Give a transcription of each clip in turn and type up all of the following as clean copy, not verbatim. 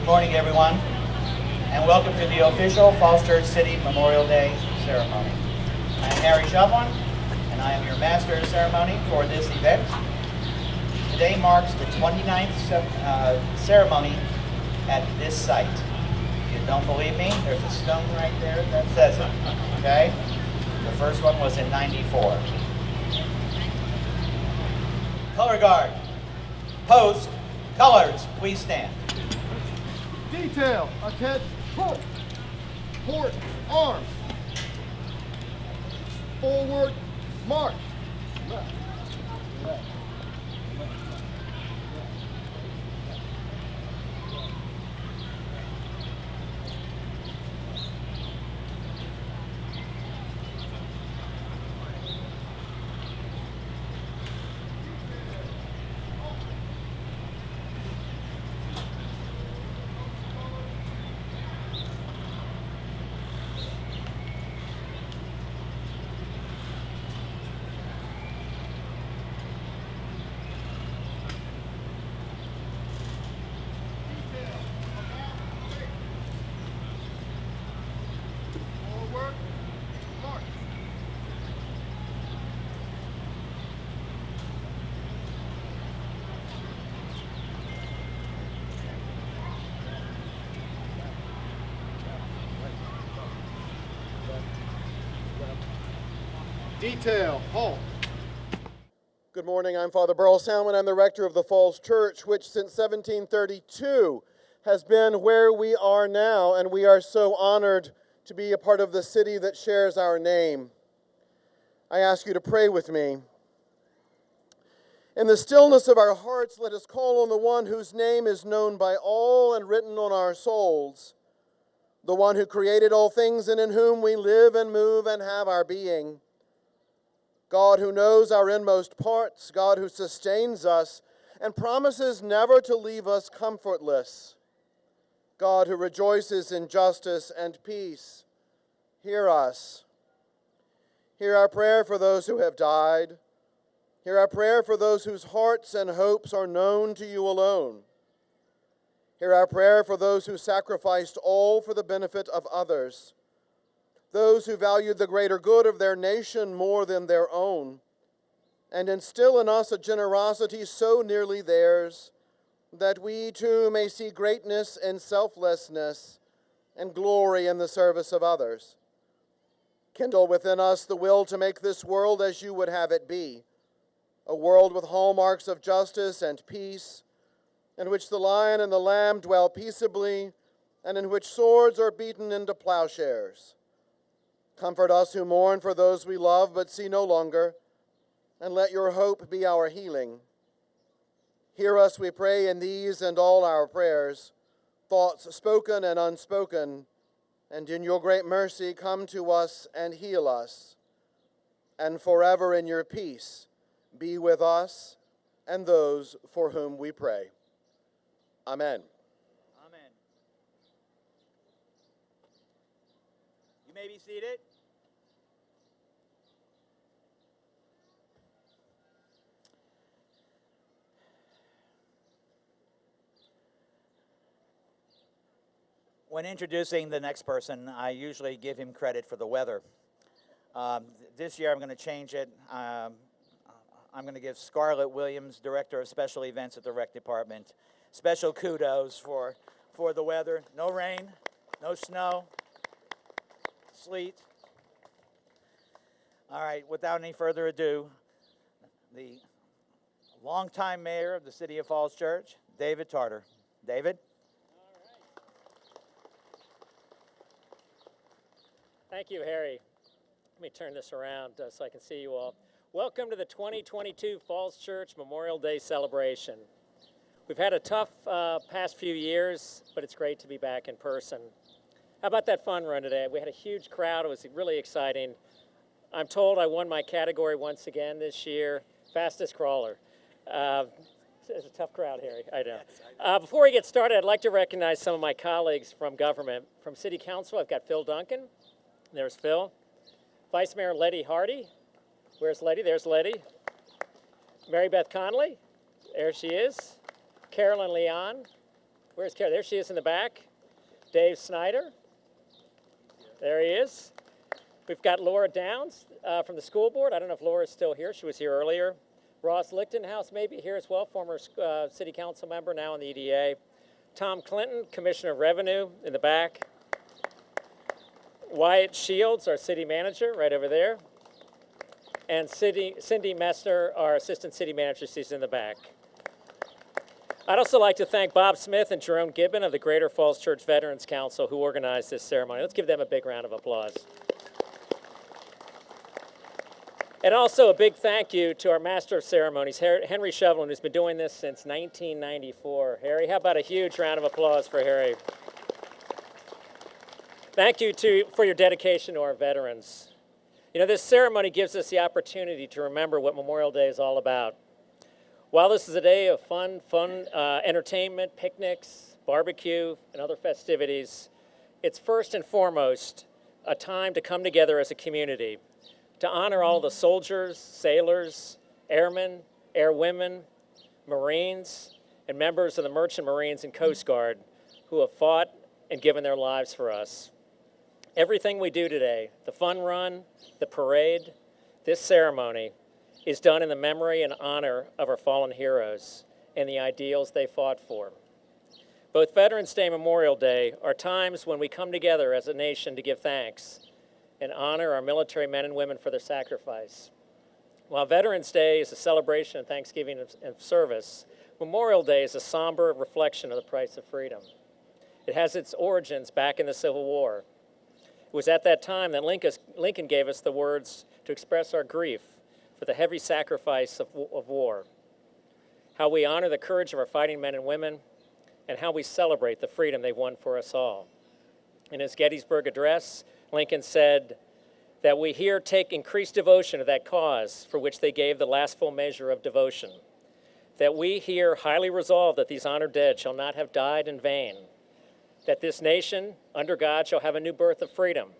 morning, everyone, and welcome to the official Falls Church City Memorial Day ceremony. I'm Harry Shovlin, and I am your master of ceremony for this event. Today marks the 29th ceremony at this site. If you don't believe me, there's a stone right there that says it, okay? The first one was in '94. Color guard, post, colors, please stand. Detail, attach, pull, port, arms, forward, march, left, left. Detail, halt. Good morning, I'm Father Burl Salmon. I'm the rector of the Falls Church, which since 1732 has been where we are now, and we are so honored to be a part of the city that shares our name. I ask you to pray with me. In the stillness of our hearts, let us call on the one whose name is known by all and written on our souls, the one who created all things and in whom we live and move and have our being. God who knows our inmost parts, God who sustains us and promises never to leave us comfortless. God who rejoices in justice and peace, hear us. Hear our prayer for those who have died. Hear our prayer for those whose hearts and hopes are known to you alone. Hear our prayer for those who sacrificed all for the benefit of others, those who valued the greater good of their nation more than their own, and instill in us a generosity so nearly theirs that we too may see greatness in selflessness and glory in the service of others. Kindle within us the will to make this world as you would have it be, a world with hallmarks of justice and peace, in which the lion and the lamb dwell peaceably, and in which swords are beaten into plowshares. Comfort us who mourn for those we love but see no longer, and let your hope be our healing. Hear us, we pray, in these and all our prayers, thoughts spoken and unspoken, and in your great mercy come to us and heal us. And forever in your peace be with us and those for whom we pray. Amen. Amen. You may be seated. When introducing the next person, I usually give him credit for the weather. This year I'm going to change it. I'm going to give Scarlett Williams, Director of Special Events at the Rec Department, special kudos for the weather. No rain, no snow, sleet. All right, without any further ado, the longtime mayor of the City of Falls Church, David Tarter. David? Thank you, Harry. Let me turn this around so I can see you all. Welcome to the 2022 Falls Church Memorial Day celebration. We've had a tough past few years, but it's great to be back in person. How about that fun run today? We had a huge crowd. It was really exciting. I'm told I won my category once again this year, fastest crawler. It's a tough crowd, Harry, I know. Yes, Before we get started, I'd like to recognize some of my colleagues from government. From City Council, I've got Phil Duncan. There's Phil. Vice Mayor Letty Hardy. Where's Letty? There's Letty. Mary Beth Conley. There she is. Carolyn Leon. Where's Carrie? There she is in the back. Dave Snyder. There he is. We've got Laura Downs from the school board. I don't know if Laura's still here. She was here earlier. Ross Lichtenhouse may be here as well, former city council member, now in the EDA. Tom Clinton, Commissioner of Revenue, in the back. Wyatt Shields, our city manager, right over there. And Cindy Messner, our assistant city manager, she's in the back. I'd also like to thank Bob Smith and Jerome Gibbon of the Greater Falls Church Veterans Council who organized this ceremony. Let's give them a big round of applause. And also a big thank you to our Master of Ceremonies, Henry Shovelin, who's been doing this since 1994. Harry, how about a huge round of applause for Harry? Thank you for your dedication to our veterans. You know, this ceremony gives us the opportunity to remember what Memorial Day is all about. While this is a day of fun entertainment, picnics, barbecue, and other festivities, it's first and foremost a time to come together as a community, to honor all the soldiers, sailors, airmen, airwomen, Marines, and members of the Merchant Marines and Coast Guard who have fought and given their lives for us. Everything we do today, the fun run, the parade, this ceremony, is done in the memory and honor of our fallen heroes and the ideals they fought for. Both Veterans Day and Memorial Day are times when we come together as a nation to give thanks and honor our military men and women for their sacrifice. While Veterans Day is a celebration of thanksgiving and service, Memorial Day is a somber reflection of the price of freedom. It has its origins back in the Civil War. It was at that time that Lincoln gave us the words to express our grief for the heavy sacrifice of war, how we honor the courage of our fighting men and women, and how we celebrate the freedom they won for us all. In his Gettysburg Address, Lincoln said that we here take increased devotion to that cause for which they gave the last full measure of devotion, that we here highly resolve that these honored dead shall not have died in vain, that this nation, under God, shall have a new birth of freedom,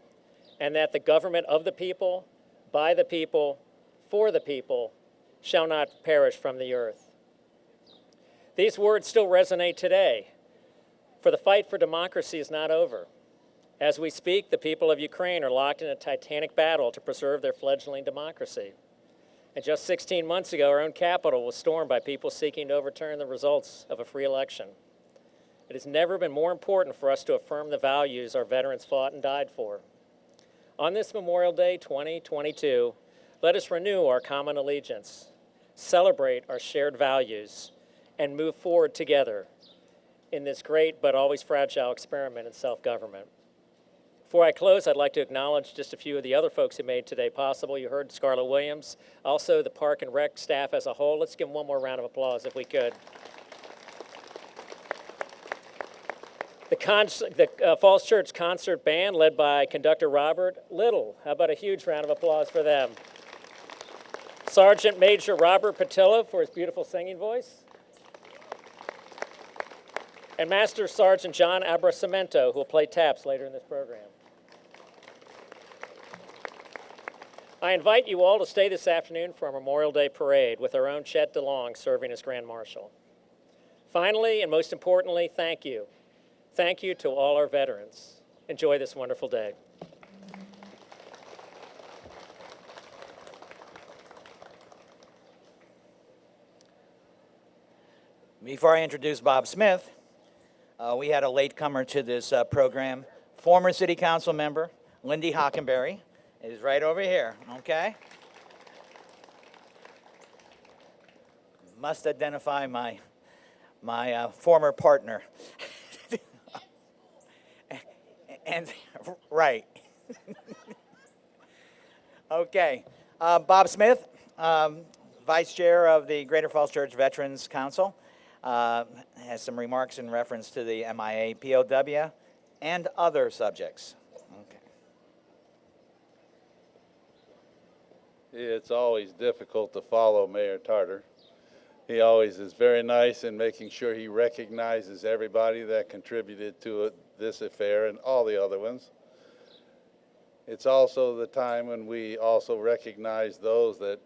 and that the government of the people, by the people, for the people, shall not perish from the earth. These words still resonate today, for the fight for democracy is not over. As we speak, the people of Ukraine are locked in a titanic battle to preserve their fledgling democracy. And just 16 months ago, our own capital was stormed by people seeking to overturn the results of a free election. It has never been more important for us to affirm the values our veterans fought and died for. On this Memorial Day 2022, let us renew our common allegiance, celebrate our shared values, and move forward together in this great but always fragile experiment in self-government. Before I close, I'd like to acknowledge just a few of the other folks who made today possible. You heard Scarlett Williams, also the Park and Rec staff as a whole. Let's give them one more round of applause if we could. The Falls Church Concert Band, led by conductor Robert Little. How about a huge round of applause for them? Sergeant Major Robert Patillo for his beautiful singing voice. And Master Sergeant John Abrasamento, who will play taps later in this program. I invite you all to stay this afternoon for our Memorial Day parade with our own Chet DeLong serving as Grand Marshal. Finally, and most importantly, thank you. Thank you to all our veterans. Enjoy this wonderful day. Before I introduce Bob Smith, we had a latecomer to this program, former City Council member Lindy Hockenberry is right over here, okay? Must identify my former partner. And right. Okay. Bob Smith, Vice Chair of the Greater Falls Church Veterans Council, has some remarks in reference to the MIA, POW, and other subjects. Okay. It's always difficult to follow Mayor Tarter. He always is very nice in making sure he recognizes everybody that contributed to this affair and all the other ones. It's also the time when we also recognize those that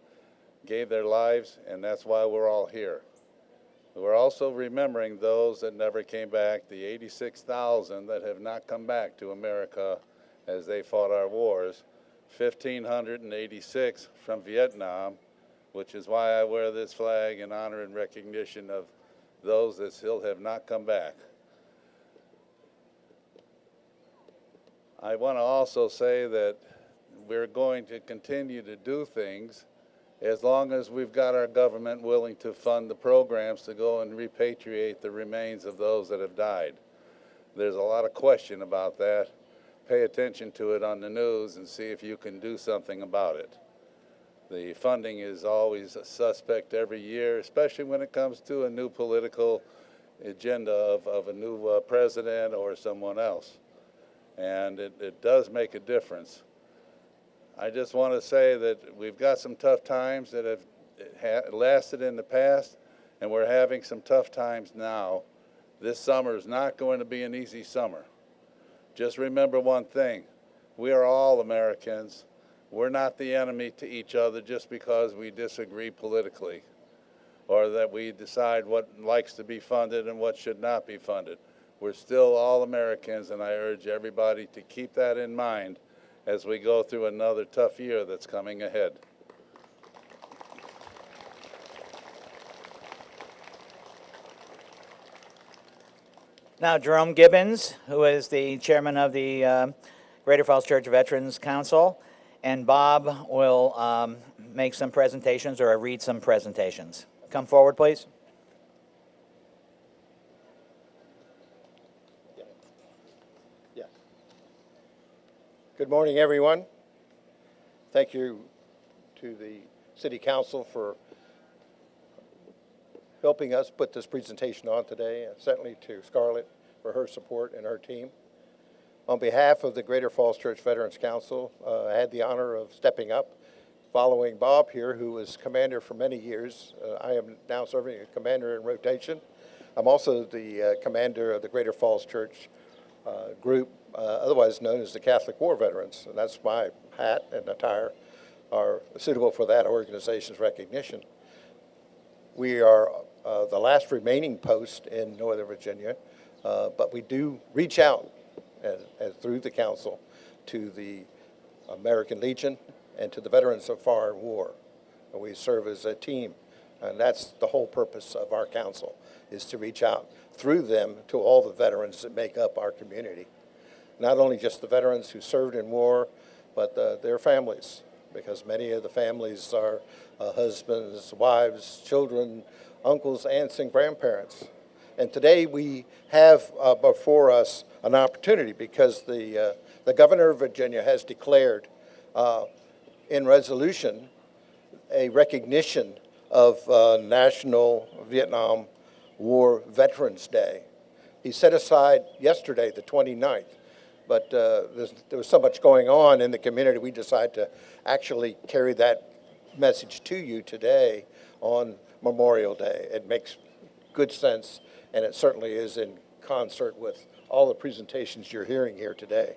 gave their lives, and that's why we're all here. We're also remembering those that never came back, the 86,000 that have not come back to America as they fought our wars, 1,586 from Vietnam, which is why I wear this flag in honor and recognition of those that still have not come back. I want to also say that we're going to continue to do things as long as we've got our government willing to fund the programs to go and repatriate the remains of those that have died. There's a lot of question about that. Pay attention to it on the news and see if you can do something about it. The funding is always a suspect every year, especially when it comes to a new political agenda of a new president or someone else. And it does make a difference. I just want to say that we've got some tough times that have lasted in the past, and we're having some tough times now. This summer is not going to be an easy summer. Just remember one thing, we are all Americans. We're not the enemy to each other just because we disagree politically or that we decide what likes to be funded and what should not be funded. We're still all Americans, and I urge everybody to keep that in mind as we go through another tough year that's coming ahead. Now, Jerome Gibbons, who is the chairman of the Greater Falls Church Veterans Council, and Bob will make some presentations or read some presentations. Come forward, please. Good morning, everyone. Thank you to the City Council for helping us put this presentation on today, and certainly to Scarlett for her support and her team. On behalf of the Greater Falls Church Veterans Council, I had the honor of stepping up following Bob here, who was commander for many years. I am now serving as commander in rotation. I'm also the commander of the Greater Falls Church group, otherwise known as the Catholic War Veterans, and that's my hat and attire are suitable for that organization's recognition. We are the last remaining post in Northern Virginia, but we do reach out through the council to the American Legion and to the veterans of foreign war. And we serve as a team, and that's the whole purpose of our council, is to reach out through them to all the veterans that make up our community. Not only just the veterans who served in war, but their families, because many of the families are husbands, wives, children, uncles, aunts, and grandparents. And today we have before us an opportunity because the governor of Virginia has declared in resolution a recognition of National Vietnam War Veterans Day. He set aside yesterday, the 29th, but there was so much going on in the community, we decided to actually carry that message to you today on Memorial Day. It makes good sense, and it certainly is in concert with all the presentations you're hearing here today.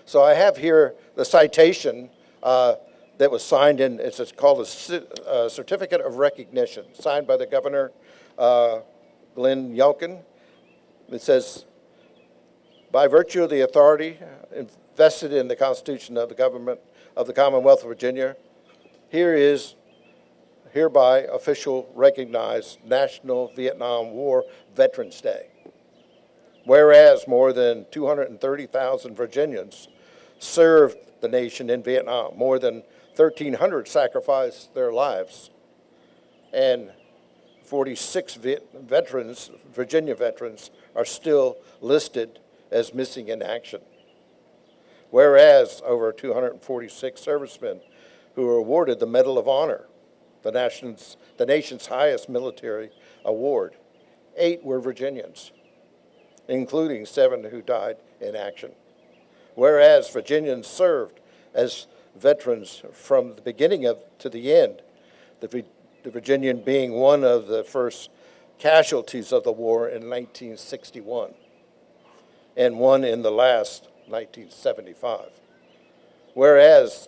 So I have here the citation that was signed in, it's called a Certificate of Recognition, signed by the Governor, Glenn Youngkin. It says, by virtue of the authority invested in the Constitution of the Government of the Commonwealth of Virginia, here is hereby official recognized National Vietnam War Veterans Day. Whereas more than 230,000 Virginians served the nation in Vietnam, more than 1,300 sacrificed their lives, and 46 Virginia veterans are still listed as missing in action. Whereas over 246 servicemen who were awarded the Medal of Honor, the nation's highest military award, 8 were Virginians, including 7 who died in action. Whereas Virginians served as veterans from the beginning to the end, the Virginian being one of the first casualties of the war in 1961, and one in the last 1975. Whereas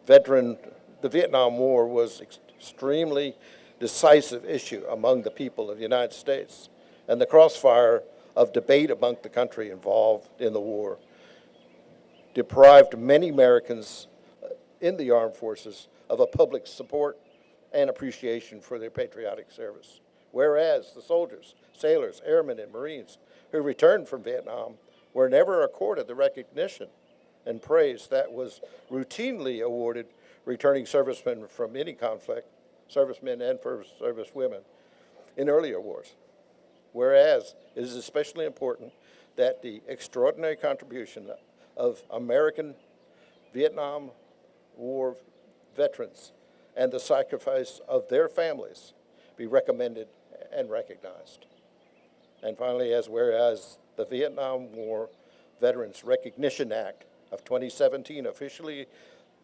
the Vietnam War was extremely decisive issue among the people of the United States, and the crossfire of debate among the country involved in the war deprived many Americans in the armed forces of a public support and appreciation for their patriotic service. Whereas the soldiers, sailors, airmen, and Marines who returned from Vietnam were never accorded the recognition and praise that was routinely awarded returning servicemen from any conflict, servicemen and servicewomen in earlier wars. Whereas it is especially important that the extraordinary contribution of American Vietnam War veterans and the sacrifice of their families be recommended and recognized. And finally, whereas the Vietnam War Veterans Recognition Act of 2017 officially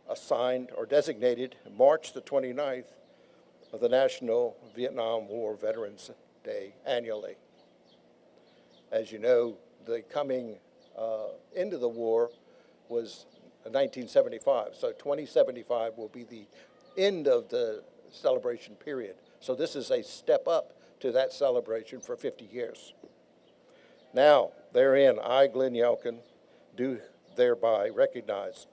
assigned or designated March the 29th of the National Vietnam War Veterans Day annually. As you know, the coming into the war was 1975, so 2075 will be the end of the celebration period. So this is a step up to that celebration for 50 years. Now, therein, I, Glenn Yelkin, do thereby recognize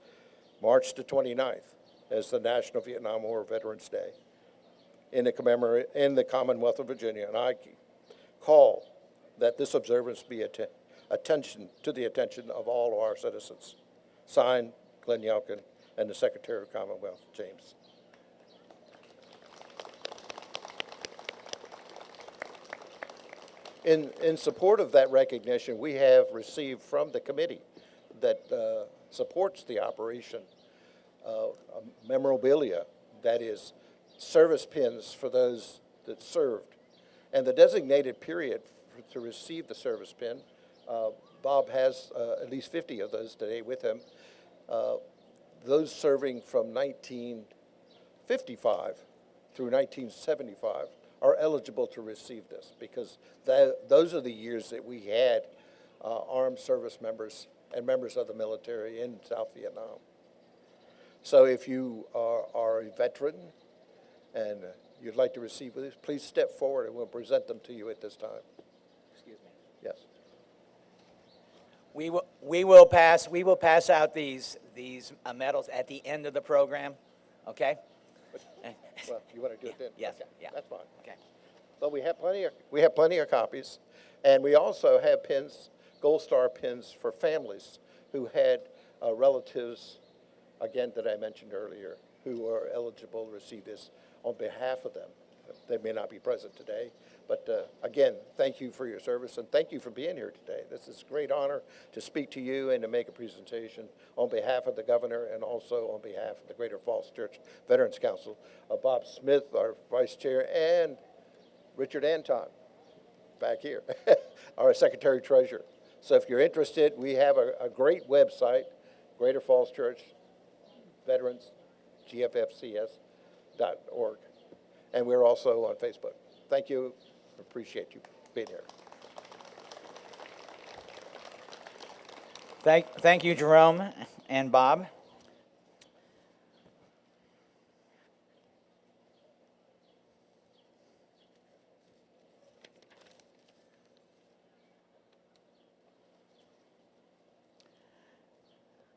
March the 29th as the National Vietnam War Veterans Day in the Commonwealth of Virginia, and I call that this observance be to the attention of all of our citizens. Signed, Glenn Yelkin, and the Secretary of Commonwealth, James. In support of that recognition, we have received from the committee that supports the operation memorabilia, that is, service pins for those that served. And the designated period to receive the service pin, Bob has at least 50 of those today with him. Those serving from 1955 through 1975 are eligible to receive this, because those are the years that we had armed service members and members of the military in South Vietnam. So if you are a veteran and you'd like to receive this, please step forward and we'll present them to you at this time. Excuse me. Yes. We will pass out these medals at the end of the program, okay? Well, you want to do it then? Yes, Okay, yeah. that's fine. Okay. But we have plenty of copies, and we also have pins, Gold Star pins for families who had relatives, again, that I mentioned earlier, who are eligible to receive this on behalf of them. They may not be present today, but again, thank you for your service, and thank you for being here today. This is a great honor to speak to you and to make a presentation on behalf of the governor and also on behalf of the Greater Falls Church Veterans Council, Bob Smith, our vice chair, and Richard Anton, back here, our secretary treasurer. So if you're interested, we have a great website, Greater Falls Church Veterans, GFFCS.org. And we're also on Facebook. Thank you. Appreciate you being here. Thank you, Jerome and Bob.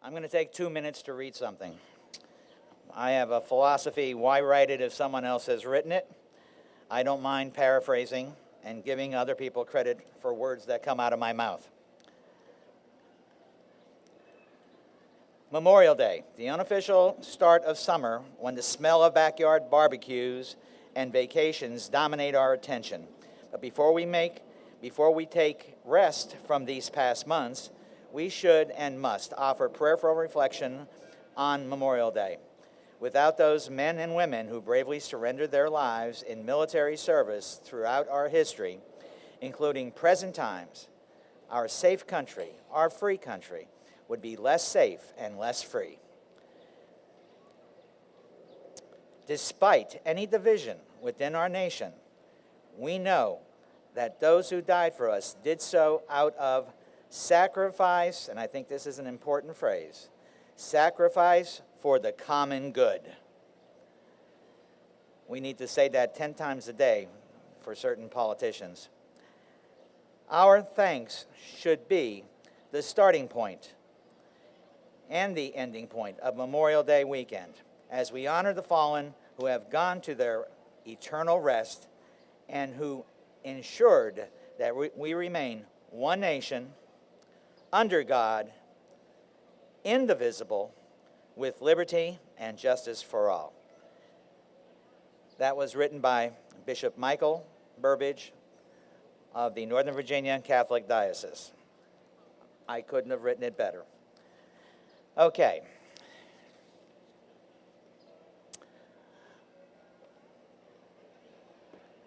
I'm going to take 2 minutes to read something. I have a philosophy: why write it if someone else has written it? I don't mind paraphrasing and giving other people credit for words that come out of my mouth. Memorial Day, the unofficial start of summer when the smell of backyard barbecues and vacations dominate our attention. But before we take rest from these past months, we should and must offer prayerful reflection on Memorial Day. Without those men and women who bravely surrendered their lives in military service throughout our history, including present times, our safe country, our free country, would be less safe and less free. Despite any division within our nation, we know that those who died for us did so out of sacrifice, and I think this is an important phrase, sacrifice for the common good. We need to say that 10 times a day for certain politicians. Our thanks should be the starting point and the ending point of Memorial Day weekend as we honor the fallen who have gone to their eternal rest and who ensured that we remain one nation, under God, indivisible, with liberty and justice for all. That was written by Bishop Michael Burbidge of the Northern Virginia Catholic Diocese. I couldn't have written it better. Okay.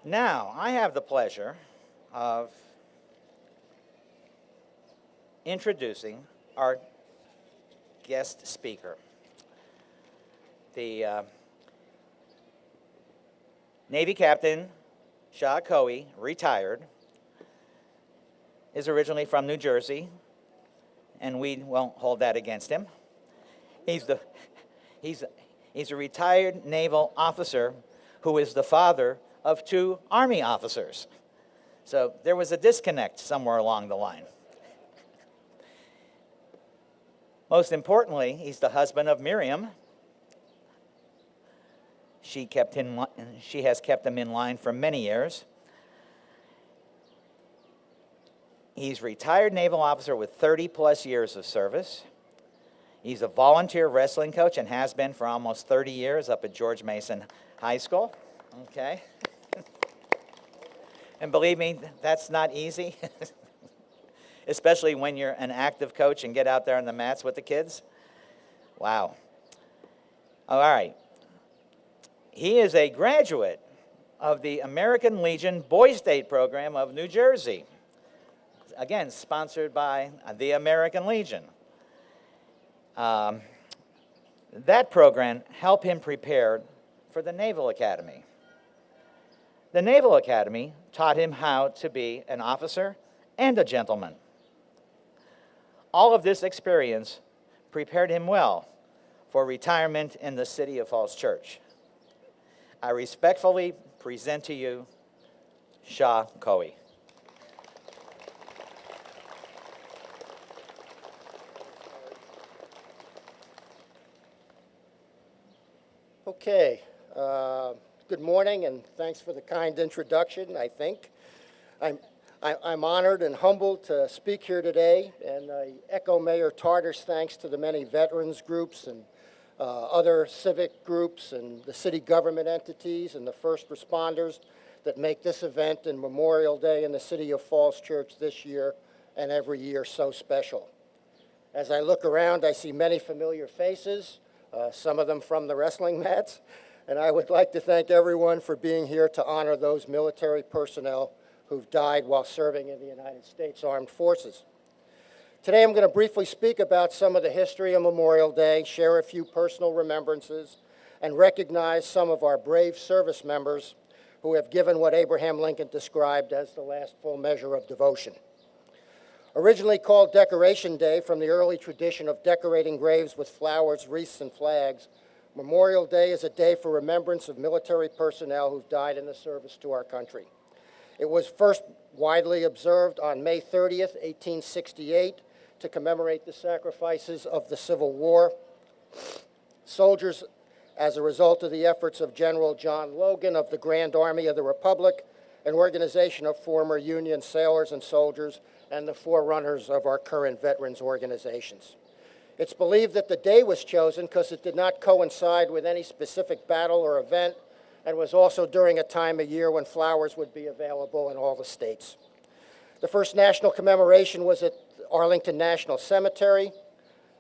Now, I have the pleasure of introducing our guest speaker. The Navy Captain Shah Coe, retired, is originally from New Jersey, and we won't hold that against him. He's a retired naval officer who is the father of 2 Army officers. So there was a disconnect somewhere along the line. Most importantly, he's the husband of Miriam. She has kept him in line for many years. He's a retired naval officer with 30-plus years of service. He's a volunteer wrestling coach and has been for almost 30 years up at George Mason High School. Okay. And believe me, that's not easy, especially when you're an active coach and get out there on the mats with the kids. Wow. All right. He is a graduate of the American Legion Boys State program of New Jersey. Again, sponsored by the American Legion. That program helped him prepare for the Naval Academy. The Naval Academy taught him how to be an officer and a gentleman. All of this experience prepared him well for retirement in the City of Falls Church. I respectfully present to you Shah Coe. Okay, good morning, and thanks for the kind introduction, I think. I'm honored and humbled to speak here today, and I echo Mayor Tarter's thanks to the many veterans groups and other civic groups and the city government entities and the first responders that make this event and Memorial Day in the City of Falls Church this year and every year so special. As I look around, I see many familiar faces, some of them from the wrestling mats, and I would like to thank everyone for being here to honor those military personnel who've died while serving in the United States Armed Forces. Today I'm going to briefly speak about some of the history of Memorial Day, share a few personal remembrances, and recognize some of our brave service members who have given what Abraham Lincoln described as the last full measure of devotion. Originally called Decoration Day from the early tradition of decorating graves with flowers, wreaths, and flags, Memorial Day is a day for remembrance of military personnel who've died in the service to our country. It was first widely observed on May 30th, 1868, to commemorate the sacrifices of the Civil War. Soldiers, as a result of the efforts of General John Logan of the Grand Army of the Republic, an organization of former Union sailors and soldiers, and the forerunners of our current veterans organizations. It's believed that the day was chosen because it did not coincide with any specific battle or event, and was also during a time of year when flowers would be available in all the states. The first national commemoration was at Arlington National Cemetery,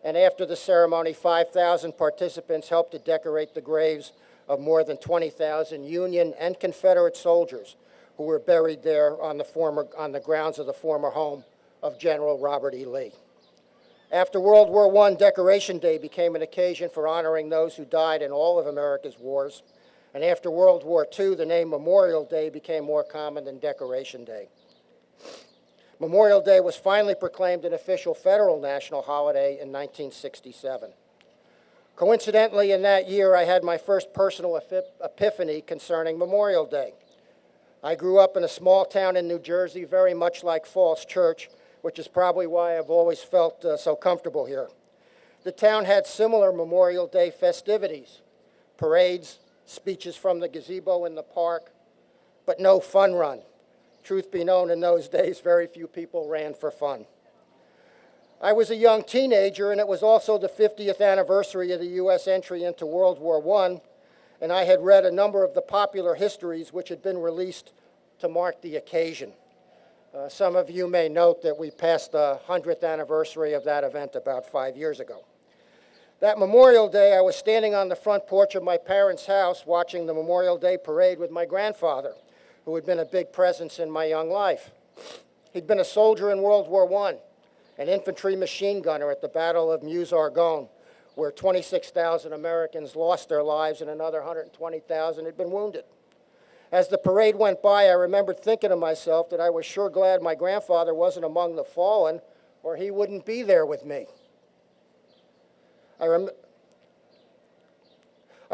and after the ceremony, 5,000 participants helped to decorate the graves of more than 20,000 Union and Confederate soldiers who were buried there on the grounds of the former home of General Robert E. Lee. After World War I, Decoration Day became an occasion for honoring those who died in all of America's wars, and after World War II, the name Memorial Day became more common than Decoration Day. Memorial Day was finally proclaimed an official federal national holiday in 1967. Coincidentally, in that year, I had my first personal epiphany concerning Memorial Day. I grew up in a small town in New Jersey, very much like Falls Church, which is probably why I've always felt so comfortable here. The town had similar Memorial Day festivities, parades, speeches from the gazebo in the park, but no fun run. Truth be known, in those days, very few people ran for fun. I was a young teenager, and it was also the 50th anniversary of the U.S. entry into World War I, and I had read a number of the popular histories which had been released to mark the occasion. Some of you may note that we passed the 100th anniversary of that event about 5 years ago. That Memorial Day, I was standing on the front porch of my parents' house watching the Memorial Day parade with my grandfather, who had been a big presence in my young life. He'd been a soldier in World War I, an infantry machine gunner at the Battle of Meuse-Argonne, where 26,000 Americans lost their lives and another 120,000 had been wounded. As the parade went by, I remembered thinking to myself that I was sure glad my grandfather wasn't among the fallen, or he wouldn't be there with me. I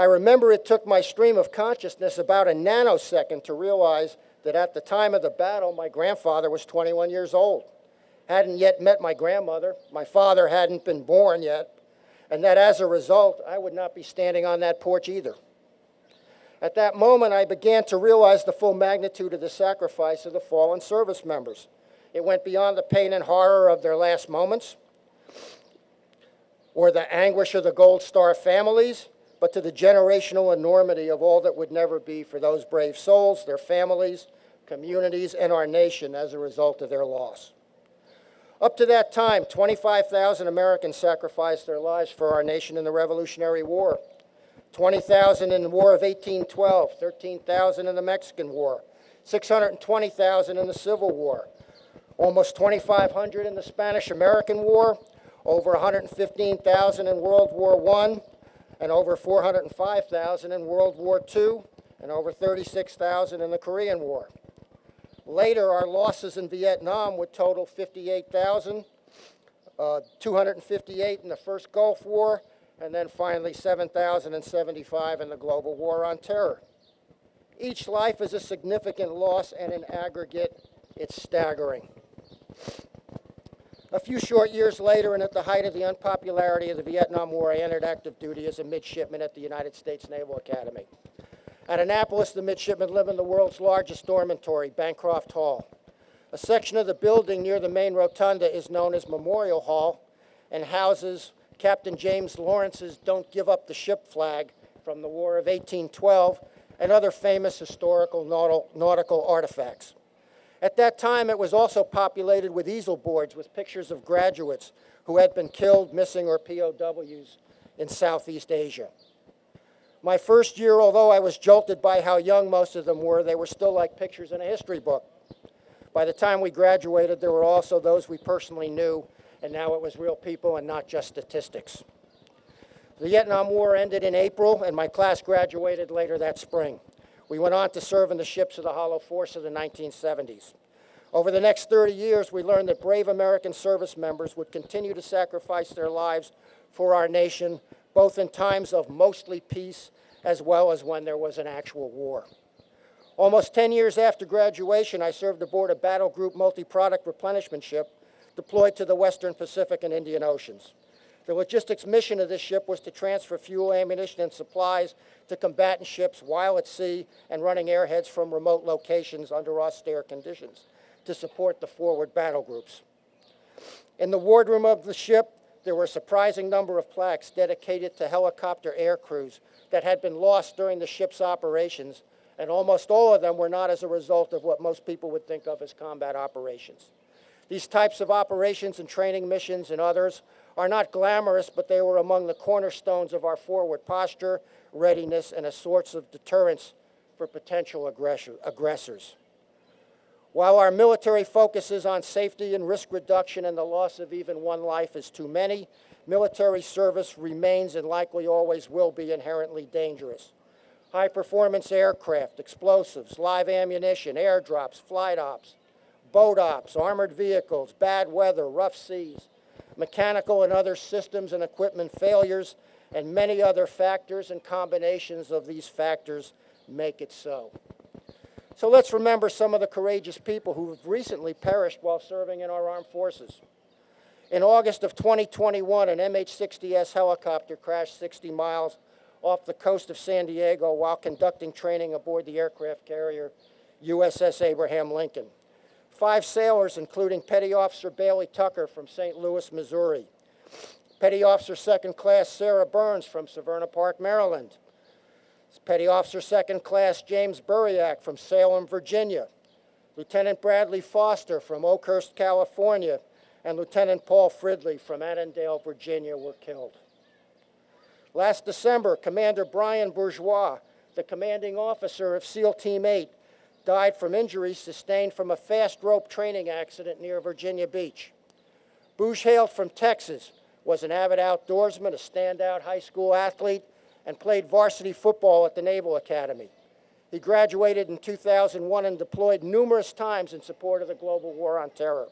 remember it took my stream of consciousness about a nanosecond to realize that at the time of the battle, my grandfather was 21 years old, hadn't yet met my grandmother, my father hadn't been born yet, and that as a result, I would not be standing on that porch either. At that moment, I began to realize the full magnitude of the sacrifice of the fallen service members. It went beyond the pain and horror of their last moments, or the anguish of the Gold Star families, but to the generational enormity of all that would never be for those brave souls, their families, communities, and our nation as a result of their loss. Up to that time, 25,000 Americans sacrificed their lives for our nation in the Revolutionary War, 20,000 in the War of 1812, 13,000 in the Mexican War, 620,000 in the Civil War, almost 2,500 in the Spanish-American War, over 115,000 in World War I, and over 405,000 in World War II, and over 36,000 in the Korean War. Later, our losses in Vietnam would total 58,000, 258 in the first Gulf War, and then finally 7,075 in the global war on terror. Each life is a significant loss, and in aggregate, it's staggering. A few short years later, and at the height of the unpopularity of the Vietnam War, I entered active duty as a midshipman at the United States Naval Academy. At Annapolis, the midshipmen live in the world's largest dormitory, Bancroft Hall. A section of the building near the main rotunda is known as Memorial Hall and houses Captain James Lawrence's Don't Give Up the Ship flag from the War of 1812 and other famous historical nautical artifacts. At that time, it was also populated with easel boards with pictures of graduates who had been killed, missing, or POWs in Southeast Asia. My first year, although I was jolted by how young most of them were, they were still like pictures in a history book. By the time we graduated, there were also those we personally knew, and now it was real people and not just statistics. The Vietnam War ended in April, and my class graduated later that spring. We went on to serve in the ships of the Hollow Force of the 1970s. Over the next 30 years, we learned that brave American service members would continue to sacrifice their lives for our nation, both in times of mostly peace as well as when there was an actual war. Almost 10 years after graduation, I served aboard a battle group multi-product replenishment ship deployed to the Western Pacific and Indian Oceans. The logistics mission of this ship was to transfer fuel, ammunition, and supplies to combatant ships while at sea and running airheads from remote locations under austere conditions to support the forward battle groups. In the wardroom of the ship, there were a surprising number of plaques dedicated to helicopter air crews that had been lost during the ship's operations, and almost all of them were not as a result of what most people would think of as combat operations. These types of operations and training missions and others are not glamorous, but they were among the cornerstones of our forward posture, readiness, and a source of deterrence for potential aggressors. While our military focuses on safety and risk reduction and the loss of even one life is too many, military service remains and likely always will be inherently dangerous. High-performance aircraft, explosives, live ammunition, airdrops, flight ops, boat ops, armored vehicles, bad weather, rough seas, mechanical and other systems and equipment failures, and many other factors and combinations of these factors make it so. So let's remember some of the courageous people who have recently perished while serving in our armed forces. In August of 2021, an MH-60S helicopter crashed 60 miles off the coast of San Diego while conducting training aboard the aircraft carrier USS Abraham Lincoln. 5 sailors, including Petty Officer Bailey Tucker from St. Louis, Missouri, Petty Officer Second Class Sarah Burns from Severna Park, Maryland, Petty Officer Second Class James Buriak from Salem, Virginia, Lieutenant Bradley Foster from Oakhurst, California, and Lieutenant Paul Fridley from Annandale, Virginia were killed. Last December, Commander Brian Bourgeois, the commanding officer of SEAL Team 8, died from injuries sustained from a fast rope training accident near Virginia Beach. Bouge hailed from Texas, was an avid outdoorsman, a standout high school athlete, and played varsity football at the Naval Academy. He graduated in 2001 and deployed numerous times in support of the global war on terror.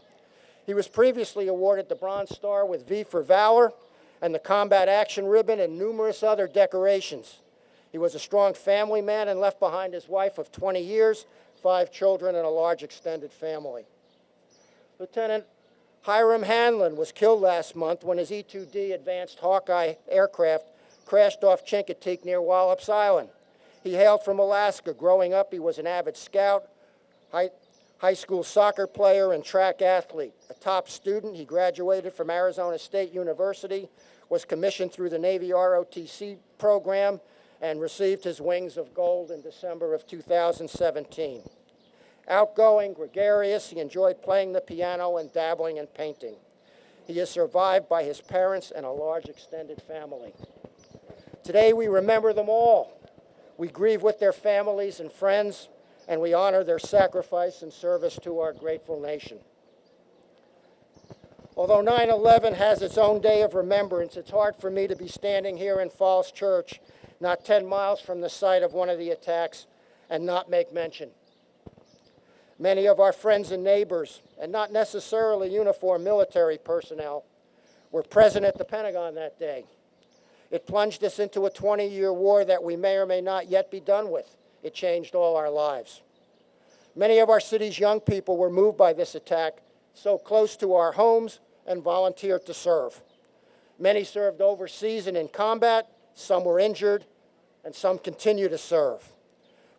He was previously awarded the Bronze Star with V for Valor and the Combat Action Ribbon and numerous other decorations. He was a strong family man and left behind his wife of 20 years, 5 children, and a large extended family. Lieutenant Hiram Hanlon was killed last month when his E-2D Advanced Hawkeye aircraft crashed off Chincoteague near Wallops Island. He hailed from Alaska. Growing up, he was an avid scout, high school soccer player, and track athlete. A top student, he graduated from Arizona State University, was commissioned through the Navy ROTC program, and received his Wings of Gold in December of 2017. Outgoing, gregarious, he enjoyed playing the piano and dabbling in painting. He is survived by his parents and a large extended family. Today we remember them all. We grieve with their families and friends, and we honor their sacrifice and service to our grateful nation. Although 9/11 has its own day of remembrance, it's hard for me to be standing here in Falls Church, not 10 miles from the site of one of the attacks, and not make mention. Many of our friends and neighbors, and not necessarily uniformed military personnel, were present at the Pentagon that day. It plunged us into a 20-year war that we may or may not yet be done with. It changed all our lives. Many of our city's young people were moved by this attack so close to our homes and volunteered to serve. Many served overseas and in combat, some were injured, and some continue to serve.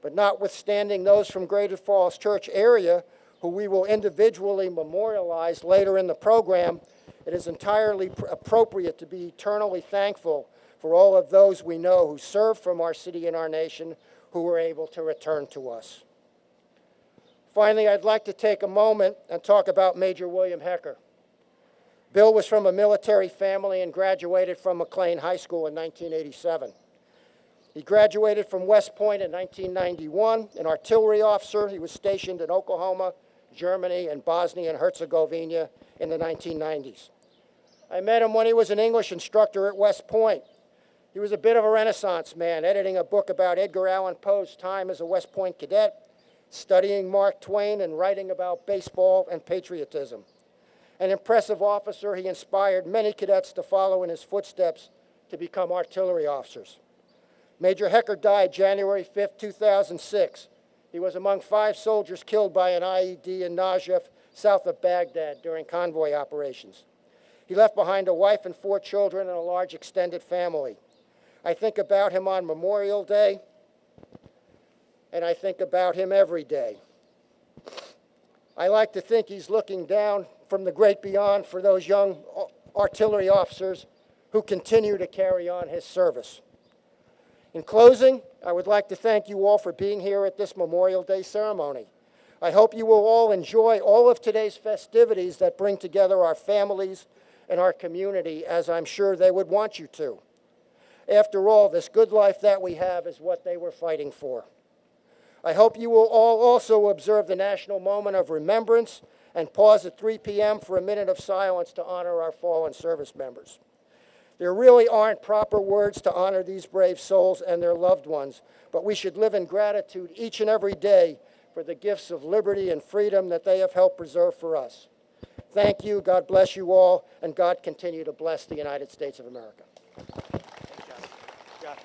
But notwithstanding those from Greater Falls Church area who we will individually memorialize later in the program, it is entirely appropriate to be eternally thankful for all of those we know who served from our city and our nation who were able to return to us. Finally, I'd like to take a moment and talk about Major William Hecker. Bill was from a military family and graduated from McLean High School in 1987. He graduated from West Point in 1991, an artillery officer. He was stationed in Oklahoma, Germany, and Bosnia and Herzegovina in the 1990s. I met him when he was an English instructor at West Point. He was a bit of a Renaissance man, editing a book about Edgar Allan Poe's time as a West Point cadet, studying Mark Twain, and writing about baseball and patriotism. An impressive officer, he inspired many cadets to follow in his footsteps to become artillery officers. Major Hecker died January 5, 2006. He was among 5 soldiers killed by an IED in Najaf, south of Baghdad, during convoy operations. He left behind a wife and 4 children and a large extended family. I think about him on Memorial Day, and I think about him every day. I like to think he's looking down from the great beyond for those young artillery officers who continue to carry on his service. In closing, I would like to thank you all for being here at this Memorial Day ceremony. I hope you will all enjoy all of today's festivities that bring together our families and our community, as I'm sure they would want you to. After all, this good life that we have is what they were fighting for. I hope you will all also observe the national moment of remembrance and pause at 3 p.m. for a minute of silence to honor our fallen service members. There really aren't proper words to honor these brave souls and their loved ones, but we should live in gratitude each and every day for the gifts of liberty and freedom that they have helped preserve for us. Thank you, God bless you all, and God continue to bless the United States of America. Thanks, John. John.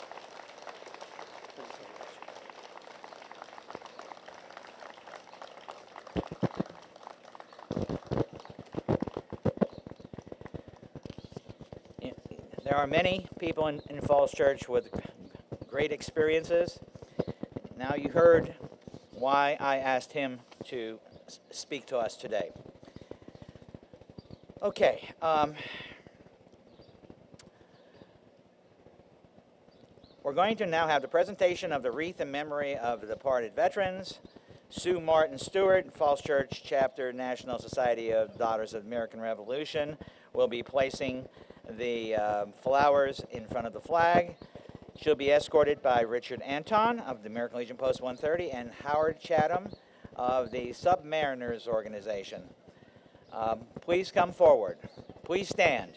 There are many people in Falls Church with great experiences. Now you heard why I asked him to speak to us today. Okay. We're going to now have the presentation of the wreath in memory of the departed veterans. Sue Martin Stewart, Falls Church Chapter, National Society of Daughters of the American Revolution, will be placing the flowers in front of the flag. She'll be escorted by Richard Anton of the American Legion Post 130 and Howard Chatham of the Submariners Organization. Please come forward. Please stand.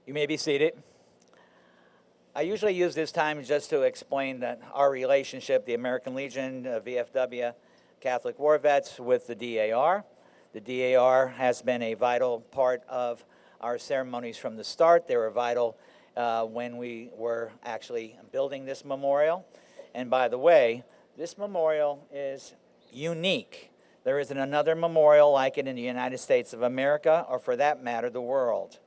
You may be seated. I usually use this time just to explain that our relationship, the American Legion, VFW, Catholic War Vets, with the DAR. The DAR has been a vital part of our ceremonies from the start. They were vital when we were actually building this memorial. And by the way, this memorial is unique. There isn't another memorial like it in the United States of America, or for that matter, the world.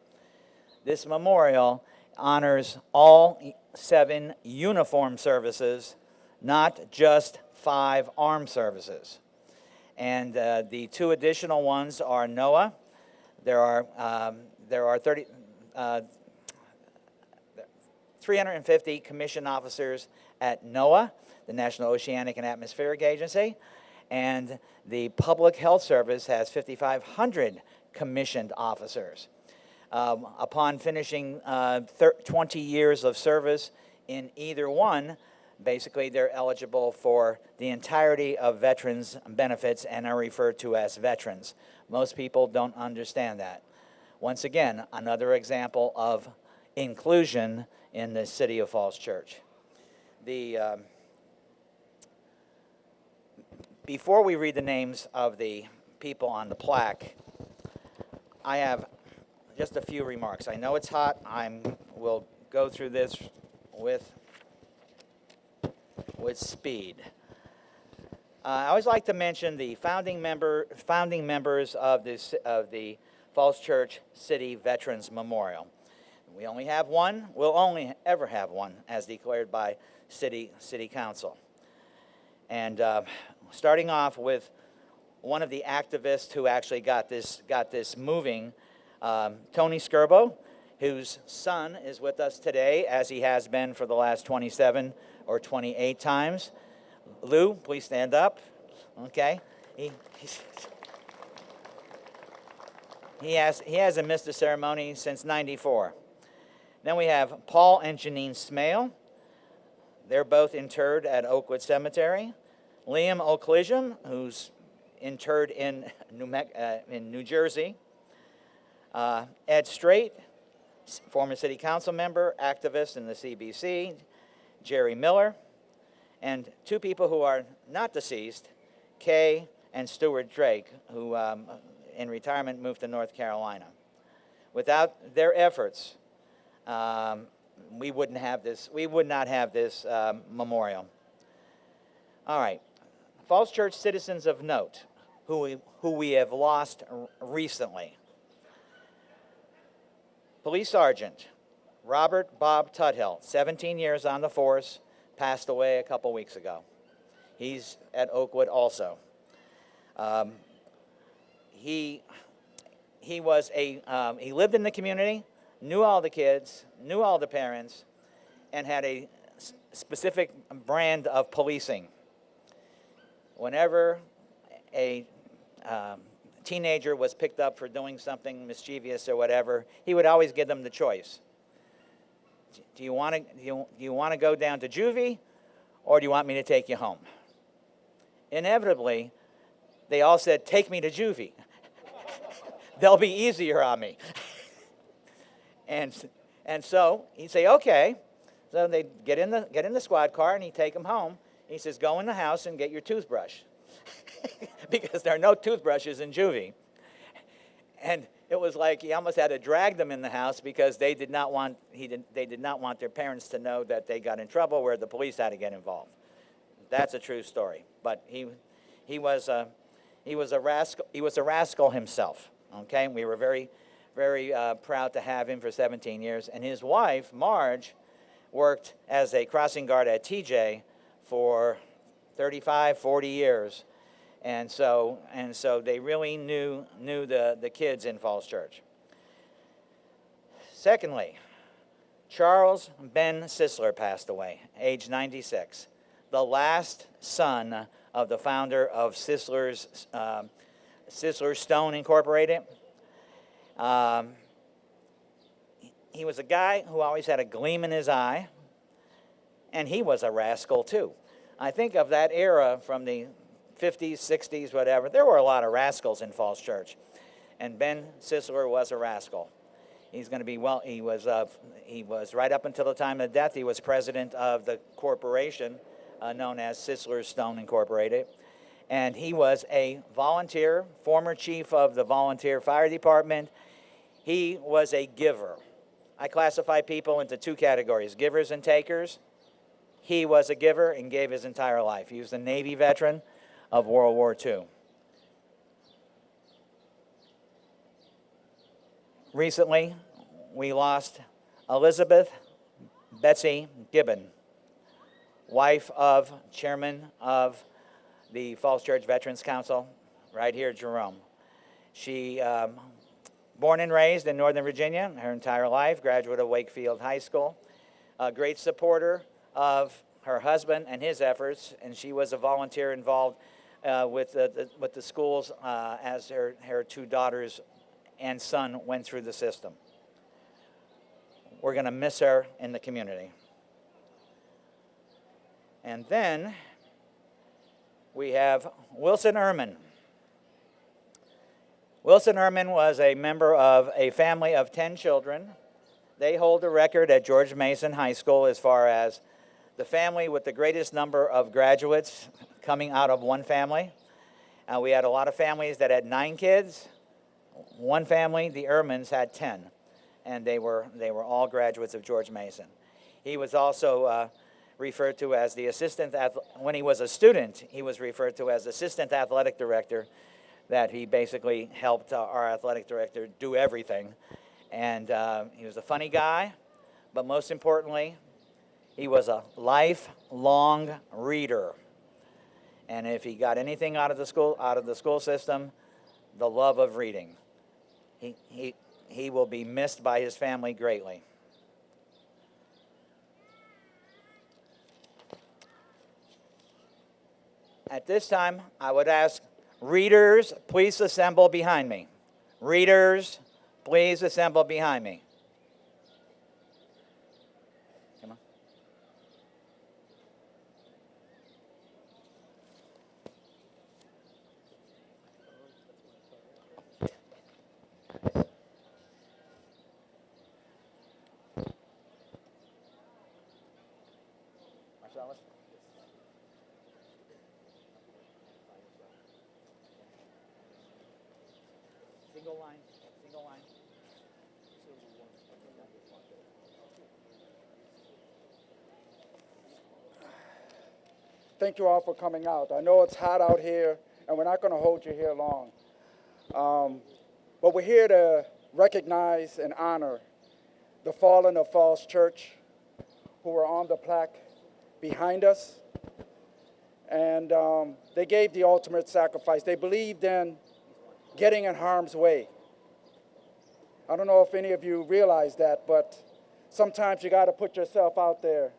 This memorial honors all 7 uniformed services, not just 5 armed services. And the 2 additional ones are NOAA. There are 350 commissioned officers at NOAA, the National Oceanic and Atmospheric Agency, and the Public Health Service has 5,500 commissioned officers. Upon finishing 20 years of service in either one, basically they're eligible for the entirety of veterans benefits and are referred to as veterans. Most people don't understand that. Once again, another example of inclusion in the City of Falls Church. Before we read the names of the people on the plaque, I have just a few remarks. I know it's hot. We'll go through this with speed. I always like to mention the founding members of the Falls Church City Veterans Memorial. We only have one. We'll only ever have one, as declared by City Council. And starting off with one of the activists who actually got this moving. Tony Skirbo, whose son is with us today, as he has been for the last 27 or 28 times. Lou, please stand up. Okay. He hasn't missed a ceremony since '94. Then we have Paul and Janine Smale. They're both interred at Oakwood Cemetery. Liam O'Clism, who's interred in New Jersey. Ed Strait, former city council member, activist in the CBC, Jerry Miller, and 2 people who are not deceased, Kay and Stuart Drake, who in retirement moved to North Carolina. Without their efforts, we would not have this memorial. All right, Falls Church citizens of note who we have lost recently. Police Sergeant Robert Bob Tuthill, 17 years on the force, passed away a couple weeks ago. He's at Oakwood also. He lived in the community, knew all the kids, knew all the parents, and had a specific brand of policing. Whenever a teenager was picked up for doing something mischievous or whatever, he would always give them the choice. Do you want to go down to juvie, or do you want me to take you home? Inevitably, they all said, "Take me to juvie. They'll be easier on me." and so he'd say, "Okay." So they'd get in the squad car, and he'd take them home. He says, "Go in the house and get your toothbrush," because there are no toothbrushes in juvie. And it was like he almost had to drag them in the house because they did not want their parents to know that they got in trouble where the police had to get involved. That's a true story. But he was a rascal himself. Okay, we were very, very proud to have him for 17 years. And his wife, Marge, worked as a crossing guard at TJ for 35, 40 years. And so they really knew the kids in Falls Church. Secondly, Charles Ben Sisler passed away, age 96, the last son of the founder of Sisler Stone Incorporated. He was a guy who always had a gleam in his eye, and he was a rascal too. I think of that era from the 50s, 60s, whatever. There were a lot of rascals in Falls Church, and Ben Sisler was a rascal. He's going to be he was right up until the time of death. He was president of the corporation known as Sisler Stone Incorporated, and he was a volunteer, former chief of the volunteer fire department. He was a giver. I classify people into two categories: givers and takers. He was a giver and gave his entire life. He was a Navy veteran of World War II. Recently, we lost Elizabeth Betsy Gibbon, wife of chairman of the Falls Church Veterans Council, right here at Jerome. She, born and raised in Northern Virginia her entire life, graduate of Wakefield High School, a great supporter of her husband and his efforts, and she was a volunteer involved with the schools as her two daughters and son went through the system. We're going to miss her in the community. And then we have Wilson Ehrman. Wilson Ehrman was a member of a family of 10 children. They hold the record at George Mason High School as far as the family with the greatest number of graduates coming out of one family. We had a lot of families that had 9 kids. One family, the Ehrmans, had 10, and they were all graduates of George Mason. He was also referred to as the assistant, when he was a student, he was referred to as assistant athletic director, that he basically helped our athletic director do everything. And he was a funny guy, but most importantly, he was a lifelong reader. And if he got anything out of the school system, the love of reading. He will be missed by his family greatly. At this time, I would ask readers, please assemble behind me. Readers, please assemble behind me. Come on. Marcellus? Single line, single line. thank you all for coming out. I know it's hot out here, and we're not going to hold you here long. But we're here to recognize and honor the fallen of Falls Church who were on the plaque behind us. And they gave the ultimate sacrifice. They believed in getting in harm's way. I don't know if any of you realize that, but sometimes you got to put yourself out there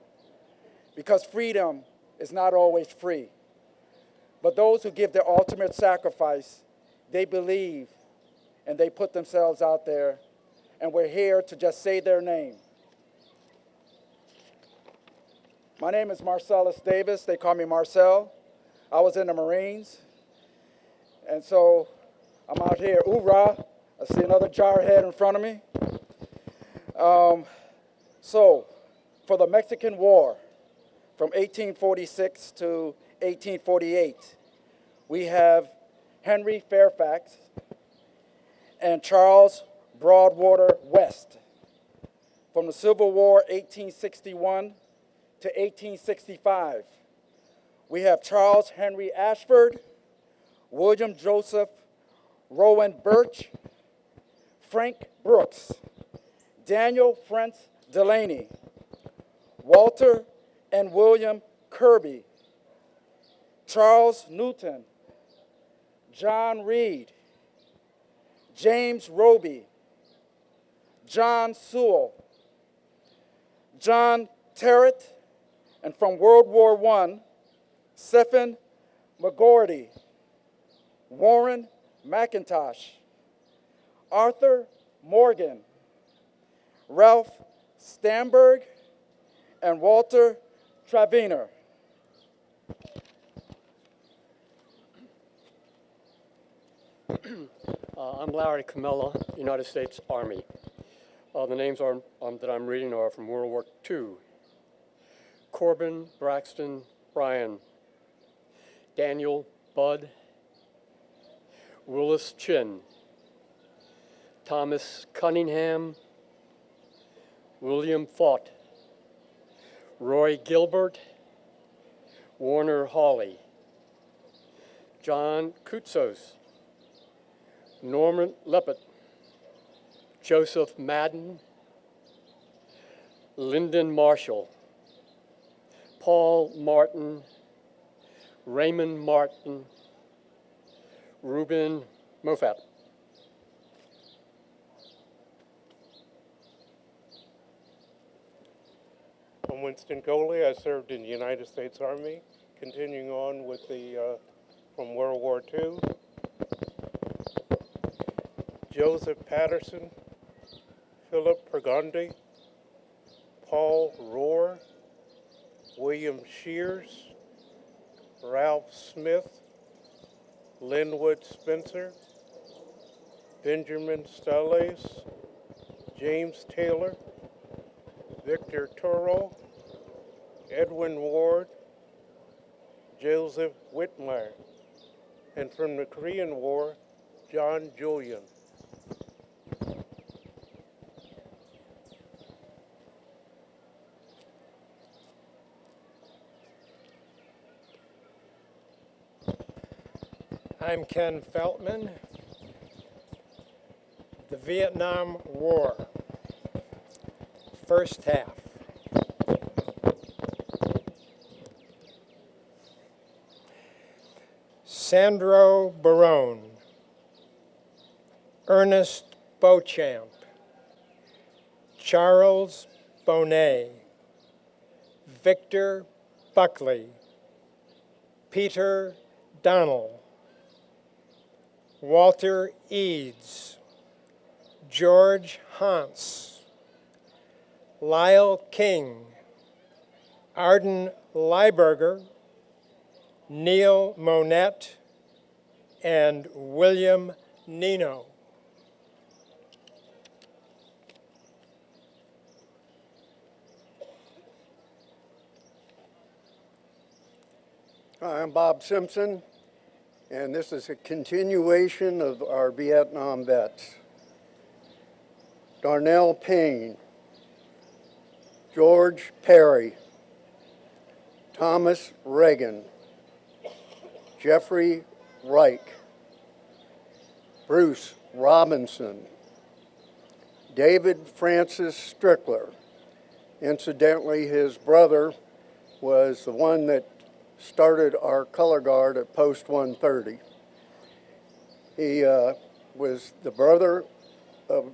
because freedom is not always free. But those who give their ultimate sacrifice, they believe and they put themselves out there, and we're here to just say their name. My name is Marcellus Davis. They call me Marcel. I was in the Marines, and so I'm out here. Hoorah! I see another jarhead in front of me. So, for the Mexican War, from 1846 to 1848, we have Henry Fairfax and Charles Broadwater West. From the Civil War, 1861 to 1865, we have Charles Henry Ashford, William Joseph Rowan Birch, Frank Brooks, Daniel Frantz Delaney, Walter and William Kirby, Charles Newton, John Reed, James Roby, John Sewell, John Terrett, and from World War I, Stephen McGordy, Warren McIntosh, Arthur Morgan, Ralph Stamberg, and Walter Traviner. I'm Larry Camella, United States Army. The names that I'm reading are from World War II. Corbin Braxton Bryan, Daniel Budd, Willis Chin, Thomas Cunningham, William Faught, Roy Gilbert, Warner Hawley, John Kutzos, Norman Leppert, Joseph Madden, Lyndon Marshall, Paul Martin, Raymond Martin, Reuben Moffat. I'm Winston Coley. I served in the United States Army, continuing on with the from World War II. Joseph Patterson, Philip Pergondi, Paul Rohr, William Shears, Ralph Smith, Linwood Spencer, Benjamin Stelles, James Taylor, Victor Turo, Edwin Ward, Joseph Whitmire, and from the Korean War, John Julian. I'm Ken Feltman. The Vietnam War, first half. Sandro Barone, Ernest Beauchamp, Charles Bonet, Victor Buckley, Peter Donnell, Walter Eads, George Hans, Lyle King, Arden Lieberger, Neil Monette, and William Nino. Hi, I'm Bob Simpson, and this is a continuation of our Vietnam vets. Darnell Payne, George Perry, Thomas Reagan, Jeffrey Reich, Bruce Robinson, David Francis Strickler. Incidentally, his brother was the one that started our color guard at Post 130. He was the brother of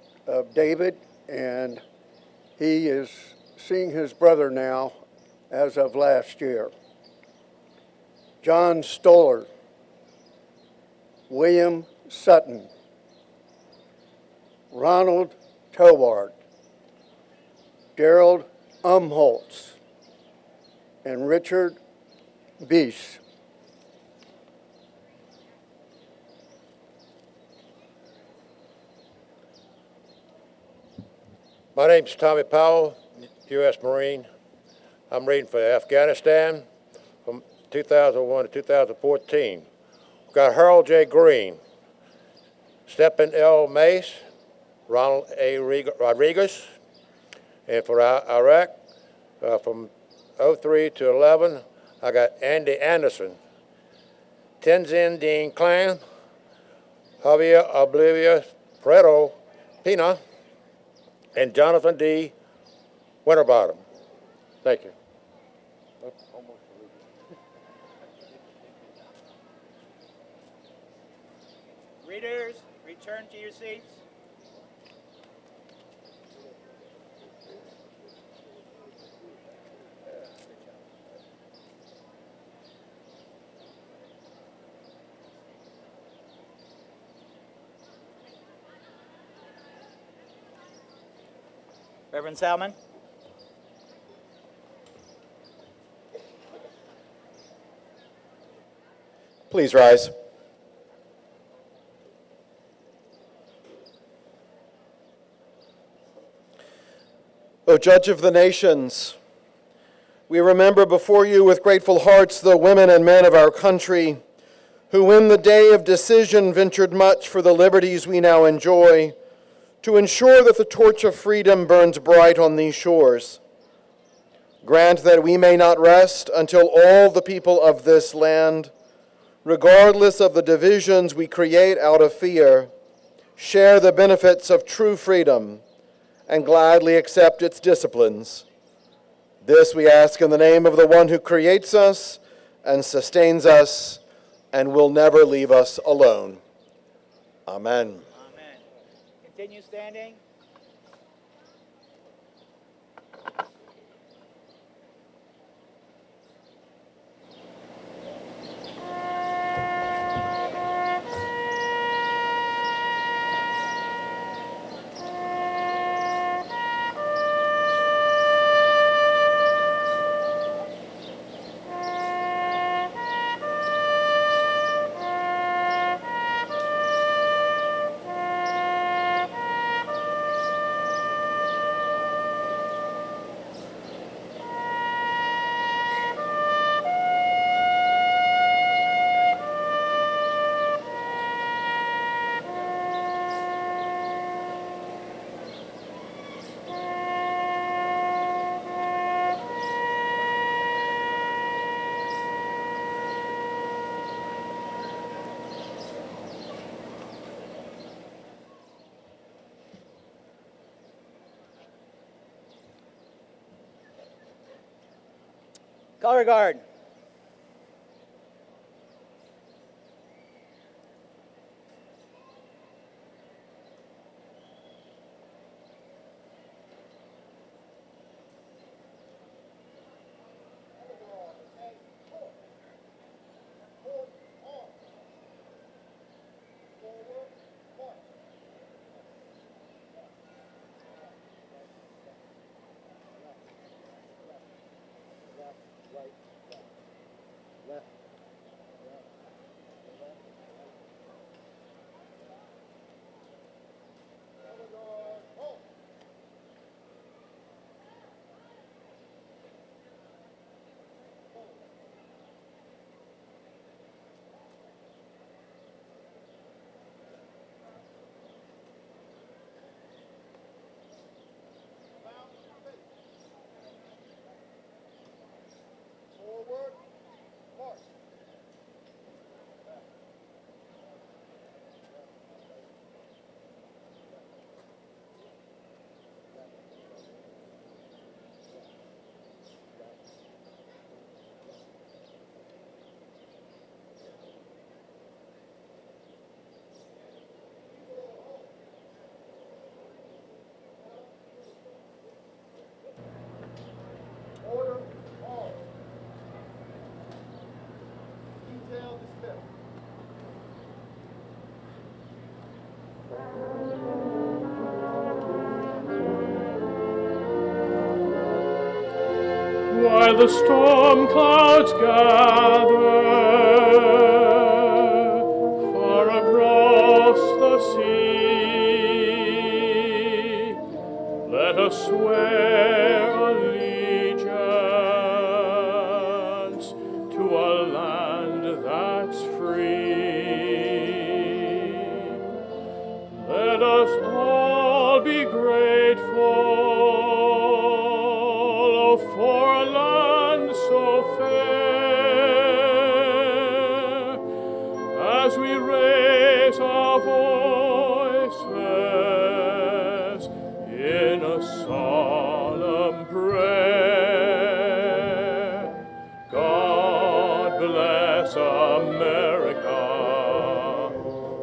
David, and he is seeing his brother now as of last year. John Stoller, William Sutton, Ronald Tobart, Gerald Umholtz, and Richard Bies. My name's Tommy Powell, U.S. Marine. I'm reading for Afghanistan from 2001 to 2014. We've got Harold J. Green, Stephen L. Mace, Ronald A. Rodriguez, and for Iraq, from 03 to 11, I got Andy Anderson, Tenzin Dean Clan, Javier Oblivia Preto Pina, and Jonathan D. Winterbottom. Thank you. Readers, return to your seats. Reverend Salmon. Please rise. O Judge of the nations, we remember before you with grateful hearts the women and men of our country who in the day of decision ventured much for the liberties we now enjoy to ensure that the torch of freedom burns bright on these shores. Grant that we may not rest until all the people of this land, regardless of the divisions we create out of fear, share the benefits of true freedom and gladly accept its disciplines. This we ask in the name of the one who creates us and sustains us and will never leave us alone. Amen. Amen. Continue standing. Color guard. Right. while the storm clouds gather far across the sea. Let us swear allegiance to a land that's free. Let us all be grateful for a land so fair, as we raise our voices in a solemn prayer. God bless America,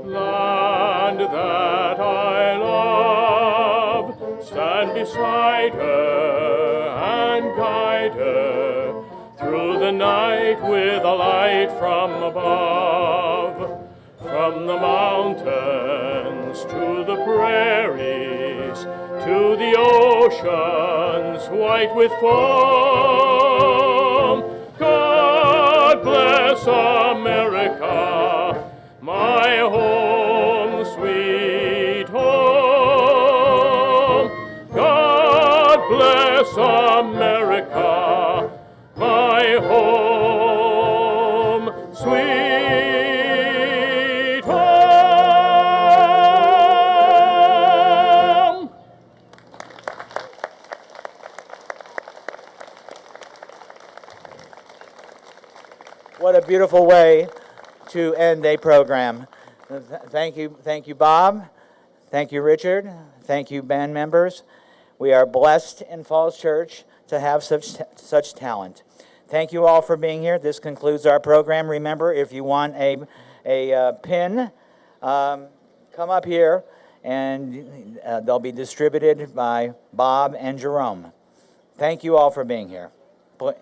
land that I love. Stand beside her and guide her through the night with a light from above. From the mountains to the prairies, to the oceans white with foam. God bless America, my home, sweet home. God bless America, my home, sweet home. What a beautiful way to end a program. Thank you, Bob. Thank you, Richard. Thank you, band members. We are blessed in Falls Church to have such talent. Thank you all for being here. This concludes our program. Remember, if you want a pin, come up here, and they'll be distributed by Bob and Jerome. Thank you all for being here. Okay.